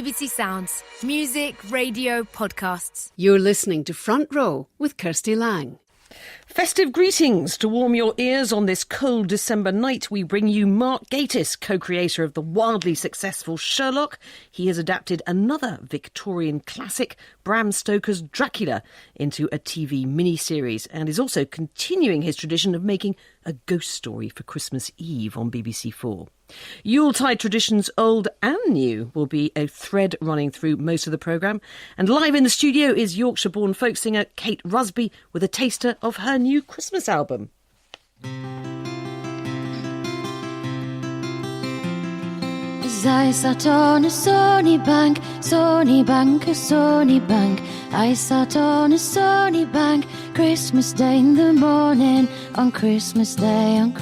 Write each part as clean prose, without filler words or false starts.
BBC Sounds. Music, radio, podcasts. You're listening to Front Row with Kirsty Lang. Festive greetings. To warm your ears on this cold December night, we bring you Mark Gatiss, co-creator of the wildly successful Sherlock. He has adapted another Victorian classic, Bram Stoker's Dracula, into a TV miniseries and is also continuing his tradition of making a ghost story for Christmas Eve on BBC4. Yuletide traditions, old and new, will be a thread running through most of the programme. And live in the studio is Yorkshire-born folk singer Kate Rusby with a taster of her new Christmas album. As I sat on a sunny bank, a sunny bank. I sat on a sunny bank, Christmas Day in the morning. On Christmas Day in the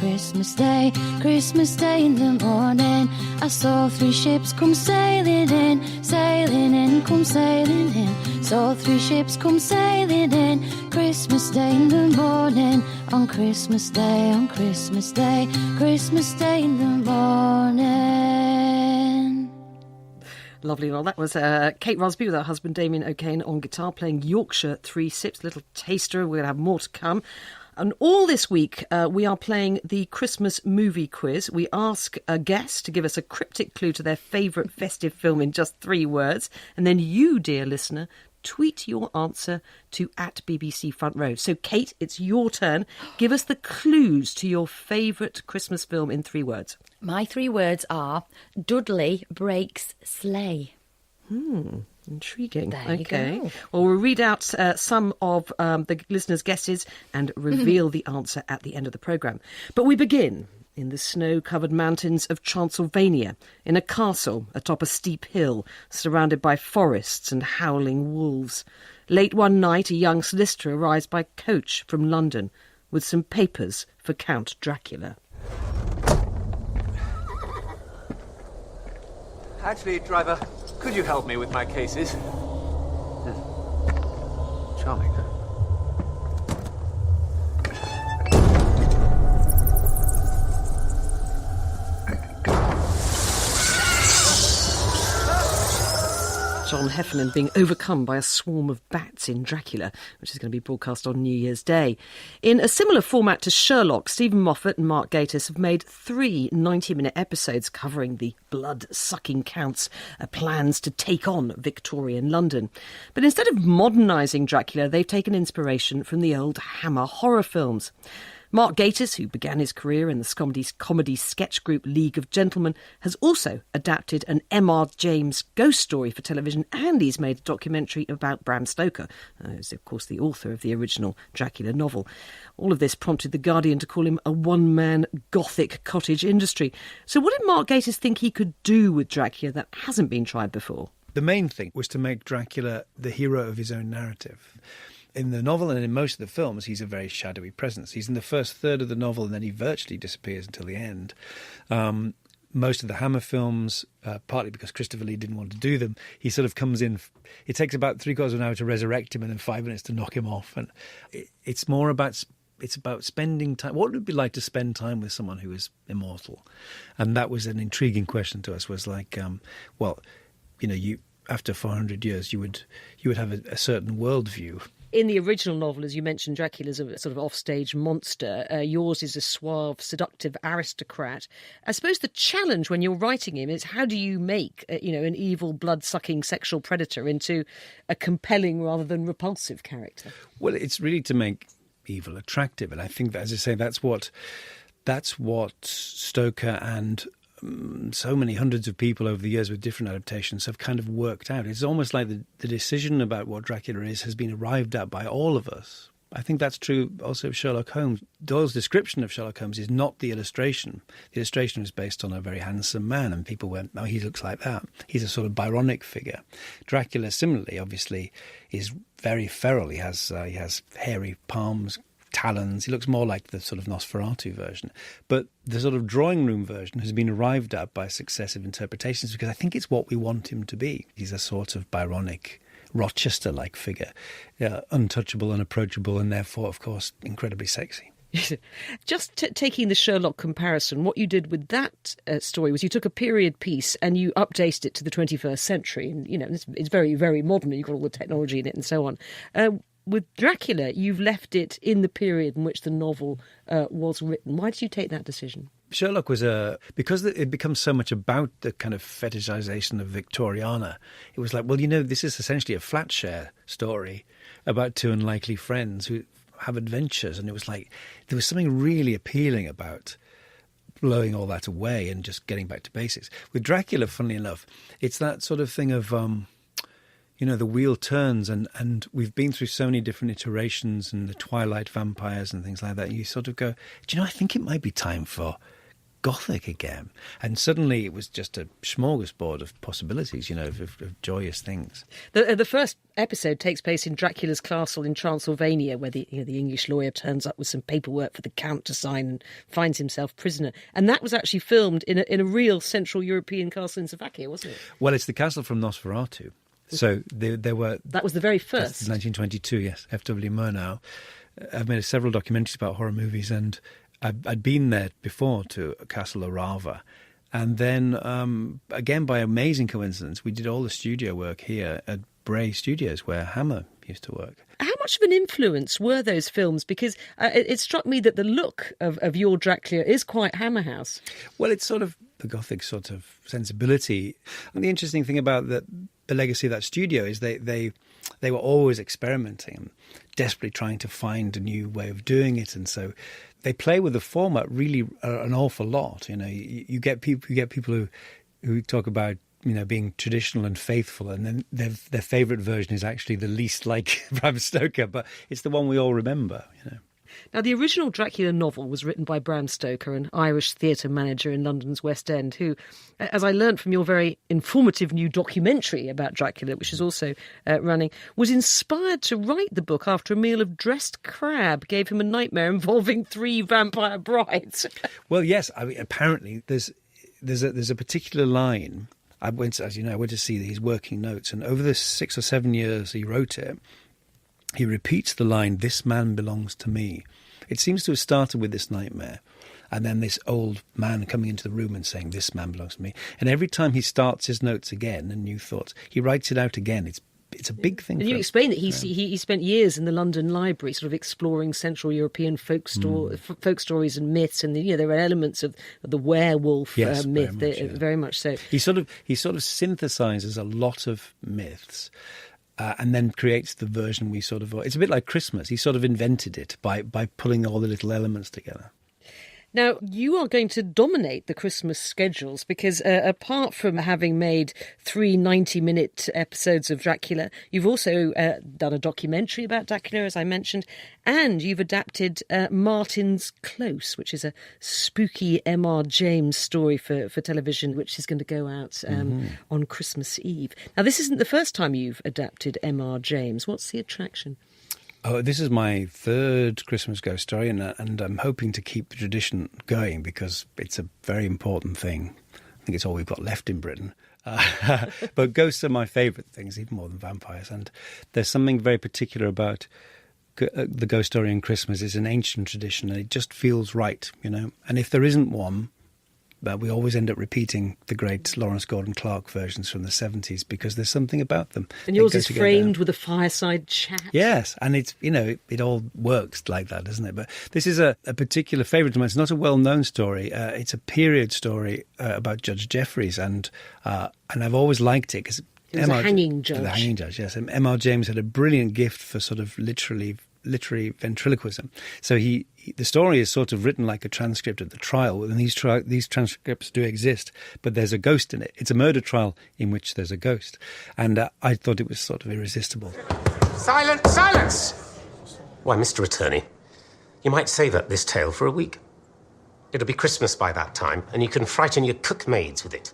morning. I saw 3 ships come sailing in, come sailing in. Saw 3 ships come sailing in, Christmas Day in the morning. On Christmas Day in the morning. Lovely. Well, that was Kate Rusby with her husband Damien O'Kane on guitar playing Yorkshire 3 Sips, little taster. We're going to have more to come. And all this week, we are playing the Christmas movie quiz. We ask a guest to give us a cryptic clue to their favourite festive film in just 3 words. And then you, dear listener, tweet your answer to @BBC Front Row. So, Kate, it's your turn. Give us the clues to your favourite Christmas film in 3 words. My 3 words are Dudley breaks sleigh. Intriguing. There you go. Well, we'll read out some of the listeners' guesses and reveal the answer at the end of the programme. But we begin in the snow-covered mountains of Transylvania, in a castle atop a steep hill, surrounded by forests and howling wolves. Late one night, a young solicitor arrives by coach from London with some papers for Count Dracula. Actually, driver, could you help me with my cases? Charming. John Heffernan being overcome by a swarm of bats in Dracula, which is going to be broadcast on New Year's Day. In a similar format to Sherlock, Stephen Moffat and Mark Gatiss have made 3 90-minute episodes covering the blood-sucking counts' plans to take on Victorian London. But instead of modernising Dracula, they've taken inspiration from the old Hammer horror films. Mark Gatiss, who began his career in the comedy sketch group League of Gentlemen, has also adapted an M.R. James ghost story for television, and he's made a documentary about Bram Stoker, who's of course the author of the original Dracula novel. All of this prompted The Guardian to call him a one-man gothic cottage industry. So what did Mark Gatiss think he could do with Dracula that hasn't been tried before? The main thing was to make Dracula the hero of his own narrative. In the novel and in most of the films, he's a very shadowy presence. He's in the first third of the novel and then he virtually disappears until the end. Most of the Hammer films, partly because Christopher Lee didn't want to do them, he sort of comes in. It takes about 3/4 of an hour to resurrect him and then 5 minutes to knock him off. And it's more about... It's about spending time. What would it be like to spend time with someone who is immortal? And that was an intriguing question to us, was like, after 400 years, you would have a certain worldview. In the original novel, as you mentioned, Dracula's a sort of offstage monster. Yours is a suave, seductive aristocrat. I suppose the challenge when you're writing him is how do you make, an evil, blood-sucking sexual predator into a compelling rather than repulsive character? Well, it's really to make evil attractive, and I think that, as I say, that's what Stoker and so many hundreds of people over the years with different adaptations have kind of worked out. It's almost like the decision about what Dracula is has been arrived at by all of us. I think that's true also of Sherlock Holmes. Doyle's description of Sherlock Holmes is not the illustration. The illustration was based on a very handsome man, and people went, oh, he looks like that. He's a sort of Byronic figure. Dracula, similarly, obviously, is very feral. He has hairy palms, talons. He looks more like the sort of Nosferatu version. But the sort of drawing room version has been arrived at by successive interpretations because I think it's what we want him to be. He's a sort of Byronic, Rochester-like figure, untouchable, unapproachable, and therefore, of course, incredibly sexy. Just taking the Sherlock comparison, what you did with that story was you took a period piece and you updated it to the 21st century. And, it's very, very modern. You've got all the technology in it and so on. With Dracula, you've left it in the period in which the novel was written. Why did you take that decision? Sherlock was because it becomes so much about the kind of fetishization of Victoriana. It was like, well, this is essentially a flat share story about two unlikely friends who have adventures, and it was like there was something really appealing about blowing all that away and just getting back to basics. With Dracula, funnily enough, it's that sort of thing of the wheel turns, and we've been through so many different iterations and the Twilight vampires and things like that. You sort of go, I think it might be time for Gothic again. And suddenly it was just a smorgasbord of possibilities, of joyous things. The first episode takes place in Dracula's castle in Transylvania, where the English lawyer turns up with some paperwork for the Count to sign and finds himself prisoner. And that was actually filmed in a real Central European castle in Slovakia, wasn't it? Well, it's the castle from Nosferatu. So there were... That was the very first. 1922, yes. F.W. Murnau. I've made several documentaries about horror movies, and I'd been there before to Castle Orava. And then, again, by amazing coincidence, we did all the studio work here at Bray Studios, where Hammer used to work. How much of an influence were those films? Because it struck me that the look of your Dracula is quite Hammer House. Well, it's sort of the Gothic sort of sensibility. And the interesting thing about the legacy of that studio is they were always experimenting and desperately trying to find a new way of doing it. And so they play with the format really an awful lot. You get people who talk about being traditional and faithful, and then their favourite version is actually the least like Bram Stoker, but it's the one we all remember. Now, the original Dracula novel was written by Bram Stoker, an Irish theatre manager in London's West End, who, as I learnt from your very informative new documentary about Dracula, which is also running, was inspired to write the book after a meal of dressed crab gave him a nightmare involving 3 vampire brides. Well, yes. I mean, apparently there's a particular line. I went to see his working notes, and over the 6 or 7 years he wrote it, he repeats the line, "This man belongs to me." It seems to have started with this nightmare, and then this old man coming into the room and saying, "This man belongs to me." And every time he starts his notes again and new thoughts, he writes it out again. It's a big thing. And you explain that he spent years in the London Library, sort of exploring Central European folk stories and myths, and there are elements of the werewolf myth, very much so. He sort of synthesises a lot of myths. And then creates the version we sort of... It's a bit like Christmas. He sort of invented it by pulling all the little elements together. Now, you are going to dominate the Christmas schedules because apart from having made 3 90-minute episodes of Dracula, you've also done a documentary about Dracula, as I mentioned, and you've adapted Martin's Close, which is a spooky M.R. James story for television, which is going to go out on Christmas Eve. Now, this isn't the first time you've adapted M.R. James. What's the attraction? Oh, this is my 3rd Christmas ghost story, and I'm hoping to keep the tradition going because it's a very important thing. I think it's all we've got left in Britain. But ghosts are my favourite things, even more than vampires. And there's something very particular about the ghost story in Christmas. It's an ancient tradition, and it just feels right, And if there isn't one, but we always end up repeating the great Lawrence Gordon Clark versions from the 70s because there's something about them. And yours is framed with a fireside chat. Yes, and it's it all works like that, doesn't it? But this is a particular favourite of mine. It's not a well-known story. It's a period story about Judge Jeffreys, and I've always liked it because he was a hanging judge. The hanging judge, yes. And M.R. James had a brilliant gift for sort of literary ventriloquism. So the story is sort of written like a transcript of the trial, and these transcripts do exist, but there's a ghost in it. It's a murder trial in which there's a ghost, and I thought it was sort of irresistible. Silence! Why, Mr. Attorney, you might save up this tale for a week. It'll be Christmas by that time, and you can frighten your cook maids with it.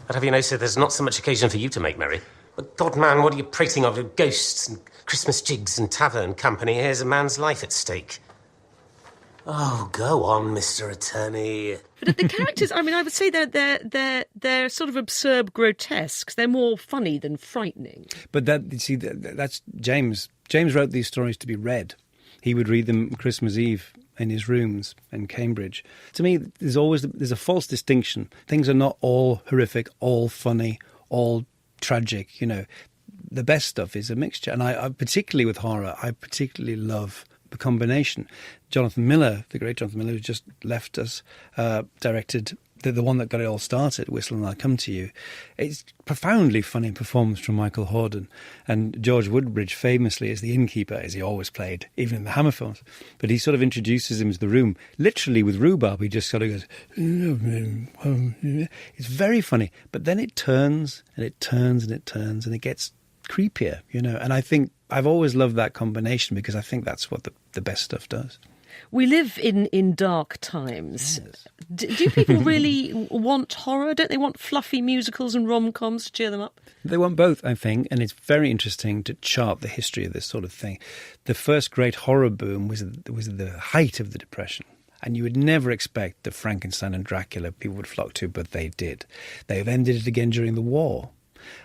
But have you noticed there's not so much occasion for you to make merry? But God, man, what are you prating of? Ghosts and Christmas jigs and tavern company. Here's a man's life at stake. Oh, go on, Mr. Attorney. But the characters, I would say they're sort of absurd grotesques. They're more funny than frightening. But that's James James wrote these stories to be read. He would read them Christmas Eve in his rooms in Cambridge. To me, there's a false distinction. Things are not all horrific, all funny, all tragic. You know, the best stuff is a mixture. And I particularly with horror, I particularly love the combination. Jonathan Miller, the great Jonathan Miller, who just left us, directed the one that got it all started, Whistle and I'll Come to You. It's profoundly funny performance from Michael Hordern. And George Woodbridge famously is the innkeeper, as he always played, even in the Hammer films. But he sort of introduces him to the room, literally with rhubarb. He just sort of goes, it's very funny. But then it turns and it turns and it turns and it gets creepier, you know. And I think I've always loved that combination because I think that's what the best stuff does. We live in dark times. Yes. Do people really want horror? Don't they want fluffy musicals and rom-coms to cheer them up? They want both, I think, and it's very interesting to chart the history of this sort of thing. The first great horror boom was the height of the Depression. And you would never expect that Frankenstein and Dracula people would flock to, but they did. They've ended it again during the war.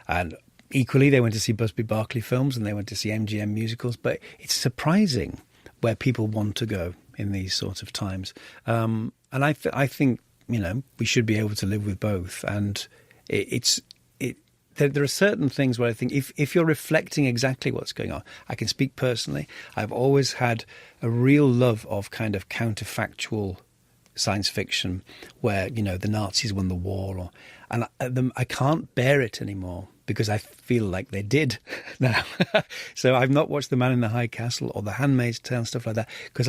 And equally, they went to see Busby Berkeley films and they went to see MGM musicals. But it's surprising where people want to go in these sorts of times. And I think, you know, we should be able to live with both. And there are certain things where I think if you're reflecting exactly what's going on, I can speak personally. I've always had a real love of kind of counterfactual science fiction where, you know, the Nazis won the war. And I can't bear it anymore because I feel like they did now. So I've not watched The Man in the High Castle or The Handmaid's Tale and stuff like that because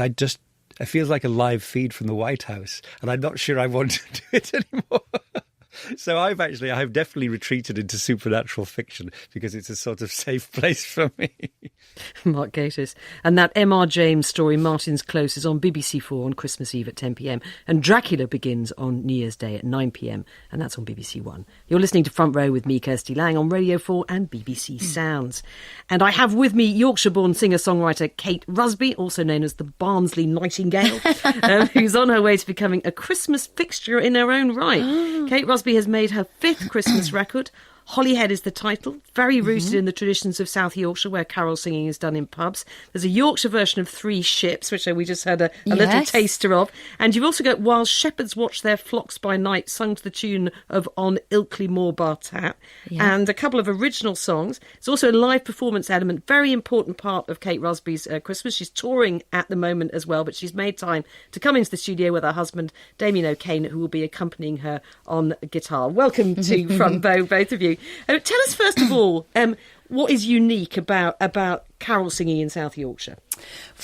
it feels like a live feed from the White House, and I'm not sure I want to do it anymore. So I've definitely retreated into supernatural fiction because it's a sort of safe place for me. Mark Gatiss. And that M.R. James story, Martin's Close, is on BBC4 on Christmas Eve at 10 p.m. And Dracula begins on New Year's Day at 9 p.m. And that's on BBC One. You're listening to Front Row with me, Kirsty Lang, on Radio 4 and BBC Sounds. And I have with me Yorkshire-born singer-songwriter Kate Rusby, also known as the Barnsley Nightingale, who's on her way to becoming a Christmas fixture in her own right. Kate Rusby has made her 5th Christmas record. Holyhead is the title, very rooted in the traditions of South Yorkshire, where carol singing is done in pubs. There's a Yorkshire version of Three Ships, which we just had a little taster of. And you've also got While Shepherds Watch Their Flocks by Night, sung to the tune of On Ilkley Moor Bartat, and a couple of original songs. It's also a live performance element, very important part of Kate Rusby's Christmas. She's touring at the moment as well, but she's made time to come into the studio with her husband, Damien O'Kane, who will be accompanying her on guitar. Welcome to Front Row, both of you. Tell us, first of all, what is unique about carol singing in South Yorkshire?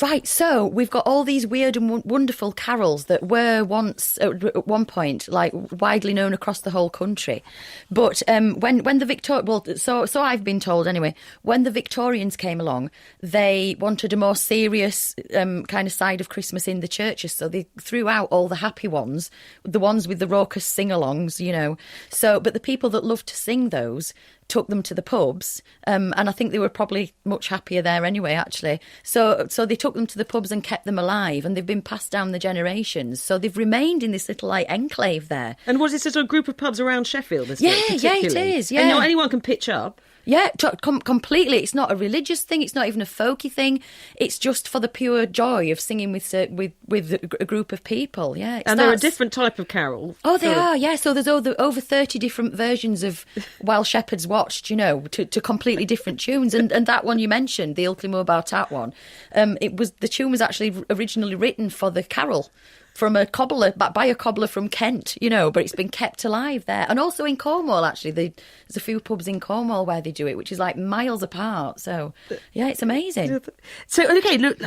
Right, so we've got all these weird and wonderful carols that were once, at one point, like widely known across the whole country. But when the so I've been told anyway, when the Victorians came along, they wanted a more serious kind of side of Christmas in the churches. So they threw out all the happy ones, the ones with the raucous sing-alongs, you know. So, but the people that loved to sing those took them to the pubs, and I think they were probably much happier there anyway, actually. So they took them to the pubs and kept them alive, and they've been passed down the generations. So they've remained in this little like enclave there. And was it sort of a group of pubs around Sheffield? Yeah, it is. Yeah, and not anyone can pitch up. Yeah, completely. It's not a religious thing. It's not even a folky thing. It's just for the pure joy of singing with a group of people. Yeah, and they're a different type of carol. Oh, they are. Yeah. So there's over 30 different versions of While Shepherds Watched. You know, to completely different tunes. And that one you mentioned, the Ilkley Moor Bartat one, the tune was actually originally written for the carol from a cobbler, by a cobbler from Kent, you know, but it's been kept alive there. And also in Cornwall, actually, there's a few pubs in Cornwall where they do it, which is like miles apart. So, yeah, it's amazing. So, okay, look,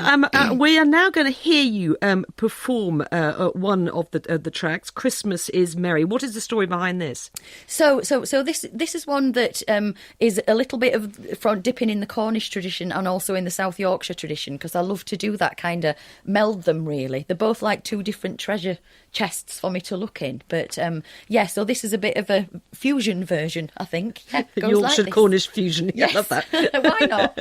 we are now going to hear you perform one of the tracks, Christmas is Merry. What is the story behind this? So this is one that is a little bit of from dipping in the Cornish tradition and also in the South Yorkshire tradition, because I love to do that, kind of meld them, really. They're both like two different treasure chests for me to look in. But so this is a bit of a fusion version, I think. Yeah, Yorkshire like Cornish fusion. Yeah, yes. I love that. Why not?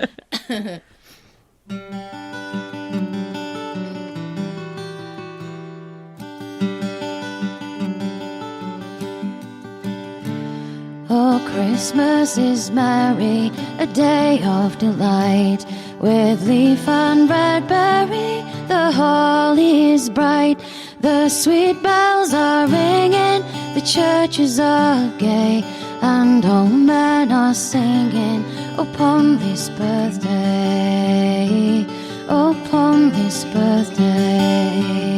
Oh, Christmas is merry, a day of delight. With leaf and red berry, the holly is bright. The sweet bells are ringing, the churches are gay, and all men are singing upon this birthday, upon this birthday.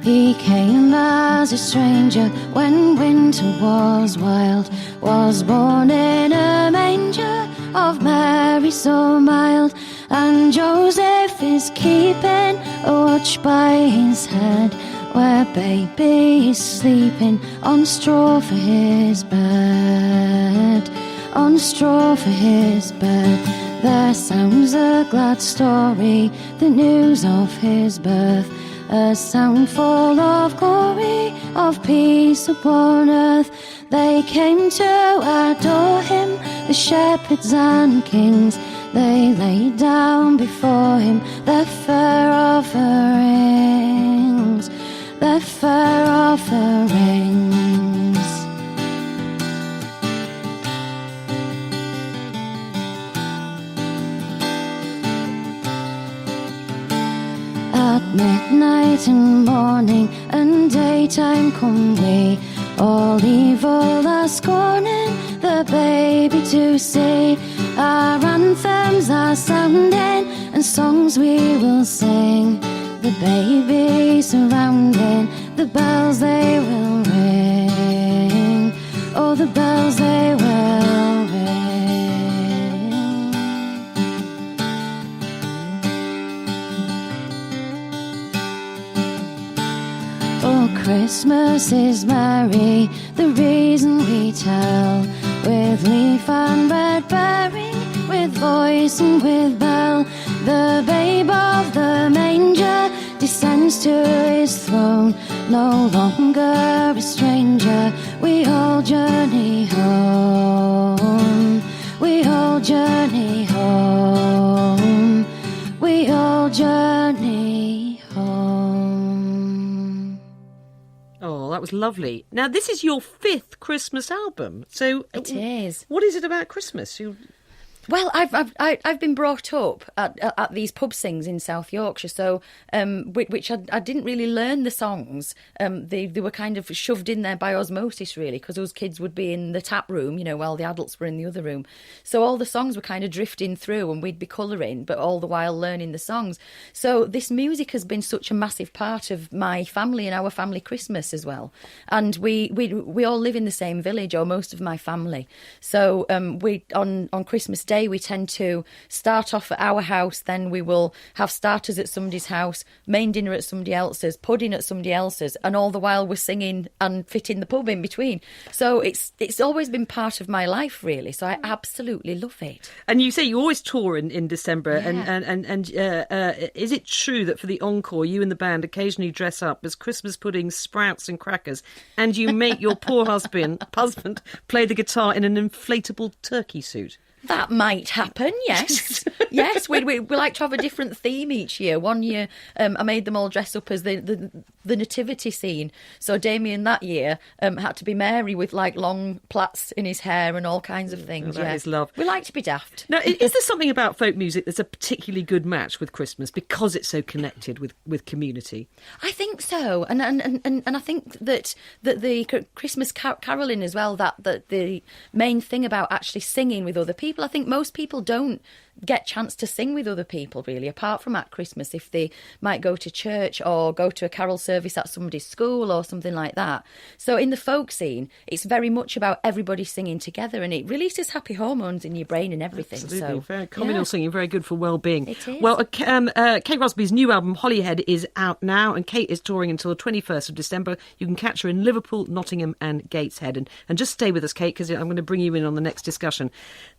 He came as a stranger when winter was wild, was born in a manger of Mary so mild, and Joseph is keeping a watch by his head, where baby is sleeping on straw for his bed, on straw for his bed. There sounds a glad story, the news of his birth, a sound full of glory, of peace upon earth. They came to adore him, the shepherds and kings. They laid down before him their fair offerings, their fair offerings. At midnight and morning and daytime come we, all evil are scorning the baby to see. Our anthems are sounding and songs we will sing, the baby surrounding, the bells they will ring, oh the bells they will ring. Oh, Christmas is merry, the reason we tell, with leaf and red berry, with voice and with bell. The babe of the manger descends to his throne, no longer a stranger. We all journey home, we all journey home, we all journey home. Oh, that was lovely. Now, this is your 5th Christmas album. So It is. What is it about Christmas? Well, I've been brought up at these pub sings in South Yorkshire, so which I didn't really learn the songs. They were kind of shoved in there by osmosis, really, because those kids would be in the tap room, while the adults were in the other room. So all the songs were kind of drifting through, and we'd be colouring, but all the while learning the songs. So this music has been such a massive part of my family and our family Christmas as well. And we all live in the same village, or most of my family. So we on Christmas Day, we tend to start off at our house, then we will have starters at somebody's house, main dinner at somebody else's, pudding at somebody else's, and all the while we're singing and fitting the pub in between. So it's always been part of my life, really, so I absolutely love it. And you say you always tour in December, Yeah. and is it true that for the encore you and the band occasionally dress up as Christmas pudding, sprouts and crackers, and you make your poor husband play the guitar in an inflatable turkey suit? That might happen, yes. Yes, we like to have a different theme each year. One year I made them all dress up as the nativity scene. So Damien that year had to be Mary with like long plaits in his hair and all kinds of things. Oh, that is love. We like to be daft. Now, is there something about folk music that's a particularly good match with Christmas because it's so connected with community? I think so, and I think that the Christmas caroling as well. That the main thing about actually singing with other people. I think most people don't get chance to sing with other people, really, apart from at Christmas, if they might go to church or go to a carol service at somebody's school or something like that. So in the folk scene, it's very much about everybody singing together, and it releases happy hormones in your brain and everything. Absolutely. So Very communal singing, very good for well-being. It is. Well, Kate Rusby's new album, Hollyhead, is out now, and Kate is touring until the 21st of December. You can catch her in Liverpool, Nottingham and Gateshead. And just stay with us, Kate, because I'm going to bring you in on the next discussion.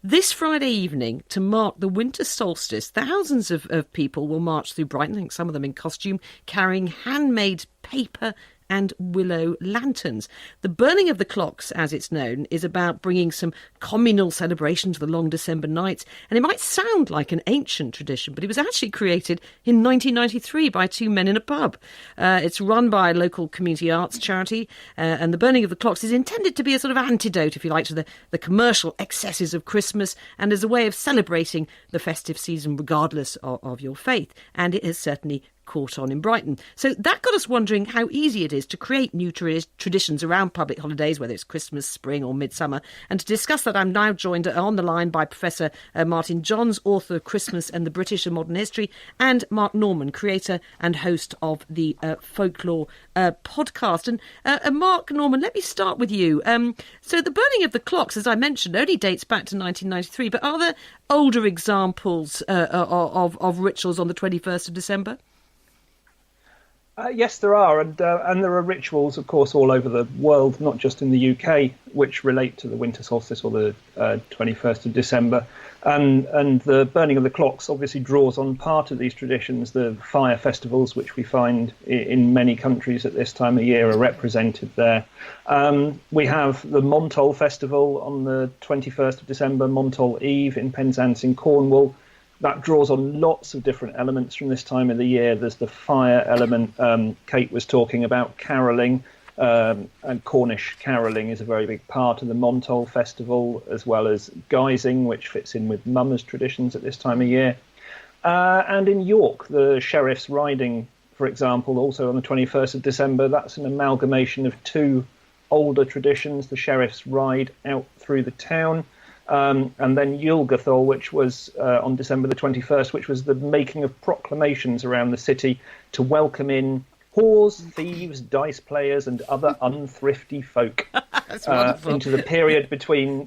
This Friday evening, to mark the winter solstice, thousands of people will march through Brighton, I think some of them in costume, carrying handmade paper and willow lanterns. The burning of the clocks, as it's known, is about bringing some communal celebration to the long December nights. And it might sound like an ancient tradition, but it was actually created in 1993 by two men in a pub. It's run by a local community arts charity, and the burning of the clocks is intended to be a sort of antidote, if you like, to the commercial excesses of Christmas, and as a way of celebrating the festive season regardless of your faith. And it has certainly caught on in Brighton. So that got us wondering how easy it is to create new traditions around public holidays, whether it's Christmas, spring or midsummer. And to discuss that, I'm now joined on the line by Professor Martin Johns, author of Christmas and the British and Modern History, and Mark Norman, creator and host of the Folklore podcast. And Mark Norman, let me start with you. So the burning of the clocks, as I mentioned, only dates back to 1993, but are there older examples of rituals on the 21st of December? Yes, there are, and there are rituals, of course, all over the world, not just in the UK, which relate to the winter solstice or the 21st of December. And the burning of the clocks obviously draws on part of these traditions. The fire festivals, which we find in many countries at this time of year, are represented there. We have the Montol festival on the 21st of December, Montol Eve in Penzance in Cornwall. That draws on lots of different elements from this time of the year. There's the fire element. Kate was talking about caroling, and Cornish caroling is a very big part of the Montol festival, as well as guising, which fits in with mummers traditions at this time of year. And in York, the sheriff's riding, for example, also on the 21st of December, that's an amalgamation of two older traditions, the sheriff's ride out through the town, and then Yulgathol, which was on December the 21st, which was the making of proclamations around the city to welcome in whores, thieves, dice players, and other unthrifty folk into the period between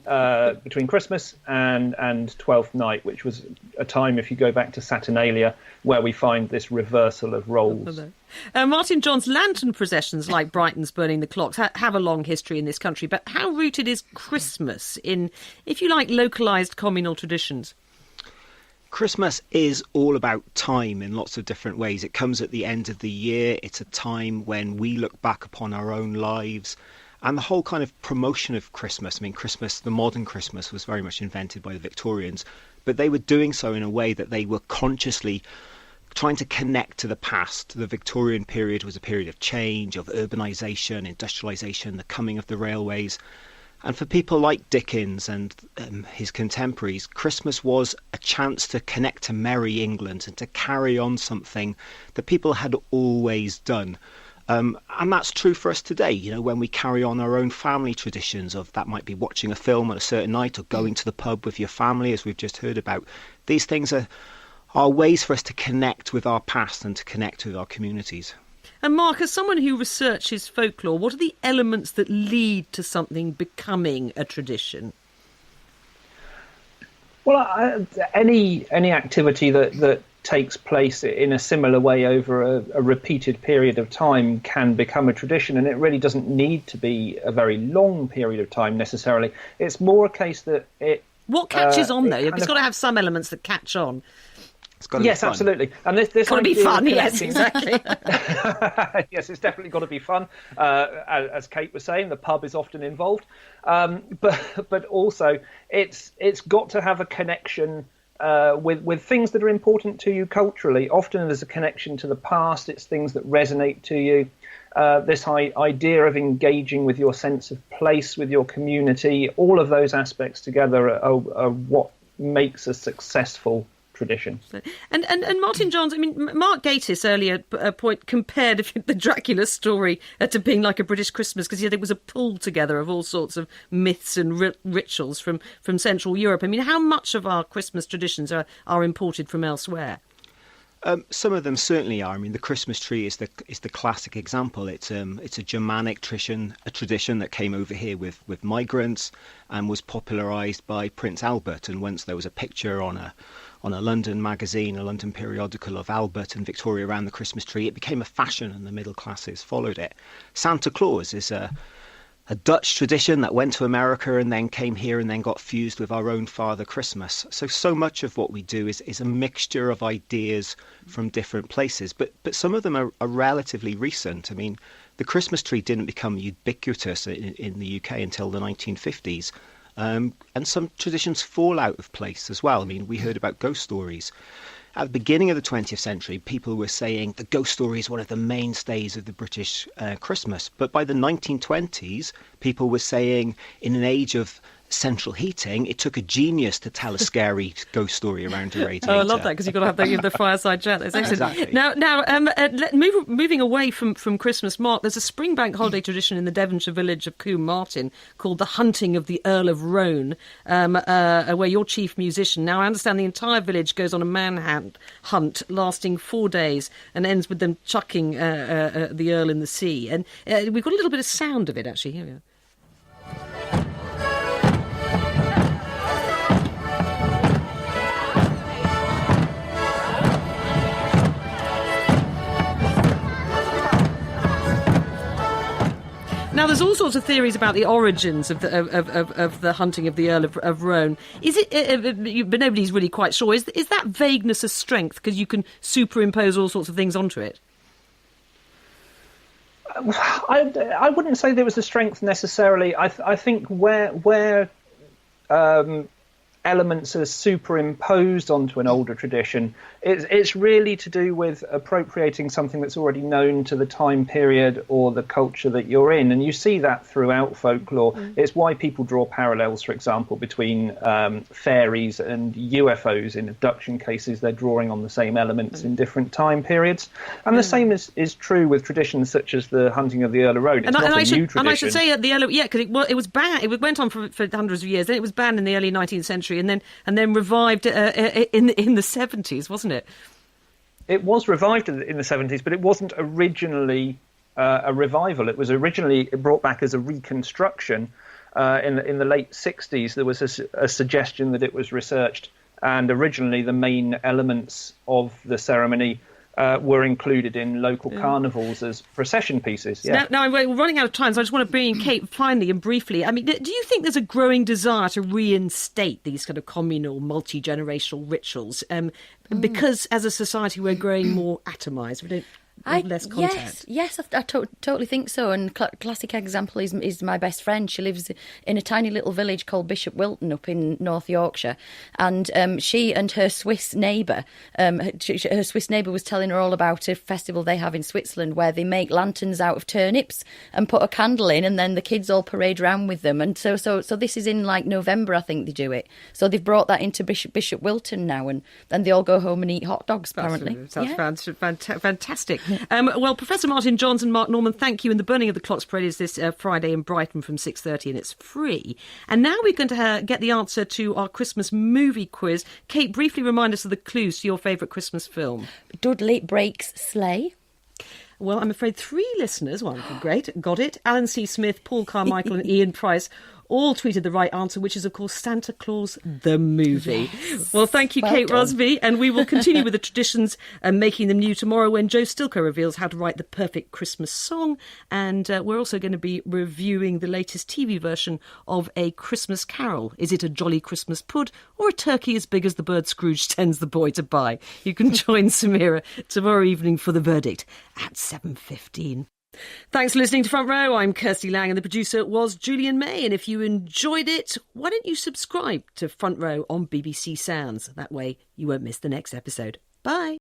Christmas and Twelfth Night, which was a time, if you go back to Saturnalia, where we find this reversal of roles. Martin Johns, lantern processions like Brighton's burning the clocks have a long history in this country, but how rooted is Christmas in, if you like, localised communal traditions? Christmas is all about time in lots of different ways. It comes at the end of the year. It's a time when we look back upon our own lives. And the whole kind of promotion of Christmas, I mean, Christmas, the modern Christmas was very much invented by the Victorians, but they were doing so in a way that they were consciously trying to connect to the past. The Victorian period was a period of change, of urbanisation, industrialisation, the coming of the railways. And for people like Dickens and his contemporaries, Christmas was a chance to connect to merry England and to carry on something that people had always done. And that's true for us today, you know, when we carry on our own family traditions of that might be watching a film on a certain night or going to the pub with your family, as we've just heard about. These things are ways for us to connect with our past and to connect with our communities. And Mark, as someone who researches folklore, what are the elements that lead to something becoming a tradition? Well, any activity that takes place in a similar way over a repeated period of time can become a tradition, and it really doesn't need to be a very long period of time necessarily. It's more a case that it... What catches on, though? It's got to have some elements that catch on. It's got to yes, be fun. Absolutely. And this got to be fun, yes, exactly. Yes, it's definitely got to be fun. As Kate was saying, the pub is often involved. But also, it's got to have a connection with things that are important to you culturally. Often there's a connection to the past. It's things that resonate to you. This idea of engaging with your sense of place, with your community, all of those aspects together are what makes a successful tradition. And Martin Johns, I mean, Mark Gatiss earlier compared the Dracula story to being like a British Christmas, because there was a pull together of all sorts of myths and rituals from Central Europe. I mean, how much of our Christmas traditions are imported from elsewhere? Some of them certainly are. I mean, the Christmas tree is the classic example. It's a Germanic tradition that came over here with migrants and was popularised by Prince Albert. And once there was a picture on a London magazine, a London periodical of Albert and Victoria around the Christmas tree, it became a fashion and the middle classes followed it. Santa Claus is a Dutch tradition that went to America and then came here and then got fused with our own Father Christmas. So much of what we do is a mixture of ideas from different places, but some of them are relatively recent. I mean, the Christmas tree didn't become ubiquitous in the UK until the 1950s. And some traditions fall out of place as well. I mean, we heard about ghost stories. At the beginning of the 20th century, people were saying the ghost story is one of the mainstays of the British Christmas. But by the 1920s, people were saying in an age of central heating, it took a genius to tell a scary ghost story around a radiator. Oh, I love that, because you've got to have the fireside chat. That's excellent. Exactly. Now, moving away from Christmas, Mark, there's a Springbank holiday tradition in the Devonshire village of Combe Martin called the Hunting of the Earl of Roan, where you're chief musician. Now, I understand the entire village goes on a manhunt lasting 4 days and ends with them chucking the Earl in the sea. And we've got a little bit of sound of it, actually. Here we go. Now, there's all sorts of theories about the origins of the hunting of the Earl of Roan. Is it? But nobody's really quite sure. Is that vagueness a strength because you can superimpose all sorts of things onto it? I wouldn't say there was a strength necessarily. I think where elements are superimposed onto an older tradition, it's really to do with appropriating something that's already known to the time period or the culture that you're in. And you see that throughout folklore. It's why people draw parallels, for example, between fairies and UFOs. In abduction cases, they're drawing on the same elements in different time periods. And the same is true with traditions such as the hunting of the Earl of Roan. It's not a new tradition. And I should say the Earl of, because it was banned. It went on for hundreds of years. Then it was banned in the early 19th century, and then revived in the 70s, wasn't it? It was revived in the 70s, but it wasn't originally a revival. It was originally brought back as a reconstruction. In the late 60s, there was a suggestion that it was researched, and originally the main elements of the ceremony were included in local carnivals as procession pieces. Yeah. Now, we're running out of time, so I just want to bring in Kate finally and briefly. I mean, do you think there's a growing desire to reinstate these kind of communal, multi-generational rituals? Because as a society, we're growing more atomised. We don't have less contact. Yes, I totally think so. And classic example is my best friend. She lives in a tiny little village called Bishop Wilton up in North Yorkshire, and she and her Swiss neighbour, her Swiss neighbour was telling her all about a festival they have in Switzerland where they make lanterns out of turnips and put a candle in, and then the kids all parade around with them. And so this is in like November, I think they do it. So they've brought that into Bishop Wilton now, and then they all go home and eat hot dogs. Apparently, sounds fantastic. Well, Professor Martin Johns and Mark Norman, thank you. And the Burning of the Clocks Parade is this Friday in Brighton from 6:30, and it's free. And now we're going to get the answer to our Christmas movie quiz. Kate, briefly remind us of the clues to your favourite Christmas film. Dudley breaks sleigh. Well, I'm afraid 3 listeners, great, got it. Alan C. Smith, Paul Carmichael and Ian Price all tweeted the right answer, which is, of course, Santa Claus the movie. Yes. Well, thank you, Kate Rusby. And we will continue with the traditions and making them new tomorrow when Joe Stilker reveals how to write the perfect Christmas song. And we're also going to be reviewing the latest TV version of A Christmas Carol. Is it a jolly Christmas pud or a turkey as big as the bird Scrooge sends the boy to buy? You can join Samira tomorrow evening for the verdict at 7:15. Thanks for listening to Front Row. I'm Kirsty Lang and the producer was Julian May. And if you enjoyed it, why don't you subscribe to Front Row on BBC Sounds? That way you won't miss the next episode. Bye.